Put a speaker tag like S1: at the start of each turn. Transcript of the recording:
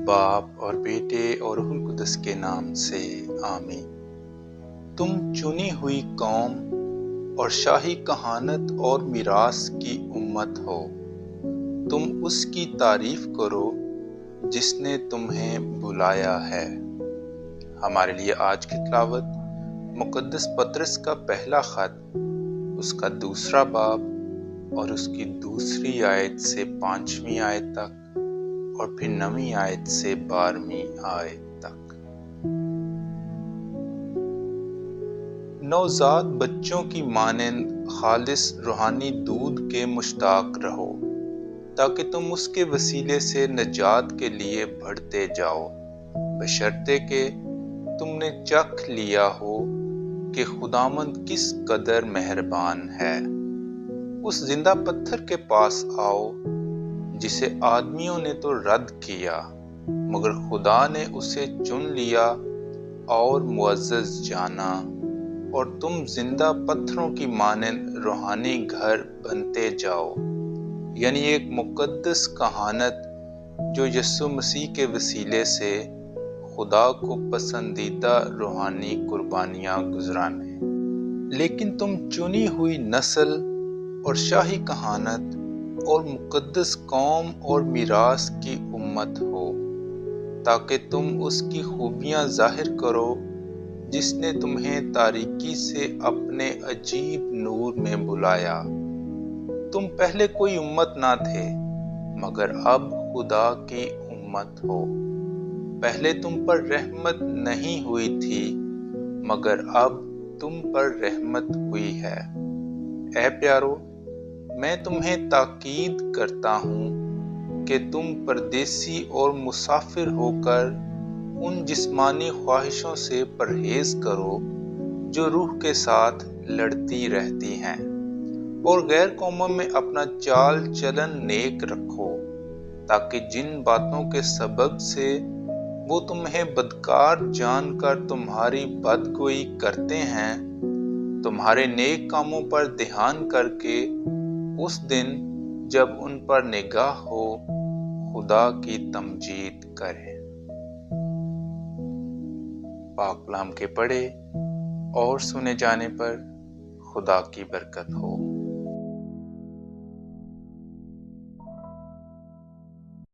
S1: باپ اور بیٹے اور روح القدس کے نام سے آمین۔ تم چنی ہوئی قوم اور شاہی کہانت اور میراث کی امت ہو، تم اس کی تعریف کرو جس نے تمہیں بلایا ہے۔ ہمارے لیے آج کی تلاوت مقدس پطرس کا پہلا خط، اس کا دوسرا باب اور اس کی دوسری آیت سے 5ویں آیت تک اور پھر 9ویں آیت سے 12ویں آیت تک۔ نوزاد بچوں کی مانند خالص روحانی دودھ کے مشتاق رہو، تاکہ تم اس کے وسیلے سے نجات کے لیے بڑھتے جاؤ، بشرطے کہ تم نے چکھ لیا ہو کہ خداوند کس قدر مہربان ہے۔ اس زندہ پتھر کے پاس آؤ جسے آدمیوں نے تو رد کیا، مگر خدا نے اسے چن لیا اور معزز جانا، اور تم زندہ پتھروں کی مانند روحانی گھر بنتے جاؤ، یعنی ایک مقدس کہانت جو یسوع مسیح کے وسیلے سے خدا کو پسندیدہ روحانی قربانیاں گزرانے۔ لیکن تم چنی ہوئی نسل اور شاہی کہانت اور مقدس قوم اور میراث کی امت ہو، تاکہ تم اس کی خوبیاں ظاہر کرو جس نے تمہیں تاریکی سے اپنے عجیب نور میں بلایا۔ تم پہلے کوئی امت نہ تھے، مگر اب خدا کی امت ہو۔ پہلے تم پر رحمت نہیں ہوئی تھی، مگر اب تم پر رحمت ہوئی ہے۔ اے پیارو، میں تمہیں تاکید کرتا ہوں کہ تم پردیسی اور مسافر ہو کر ان جسمانی خواہشوں سے پرہیز کرو جو روح کے ساتھ لڑتی رہتی ہیں، اور غیر قوموں میں اپنا چال چلن نیک رکھو، تاکہ جن باتوں کے سبب سے وہ تمہیں بدکار جان کر تمہاری بدگوئی کرتے ہیں، تمہارے نیک کاموں پر دھیان کر کے اس دن جب ان پر نگاہ ہو خدا کی تمجید کریں۔ پاک کلام کے پڑھے اور سنے جانے پر خدا کی برکت ہو۔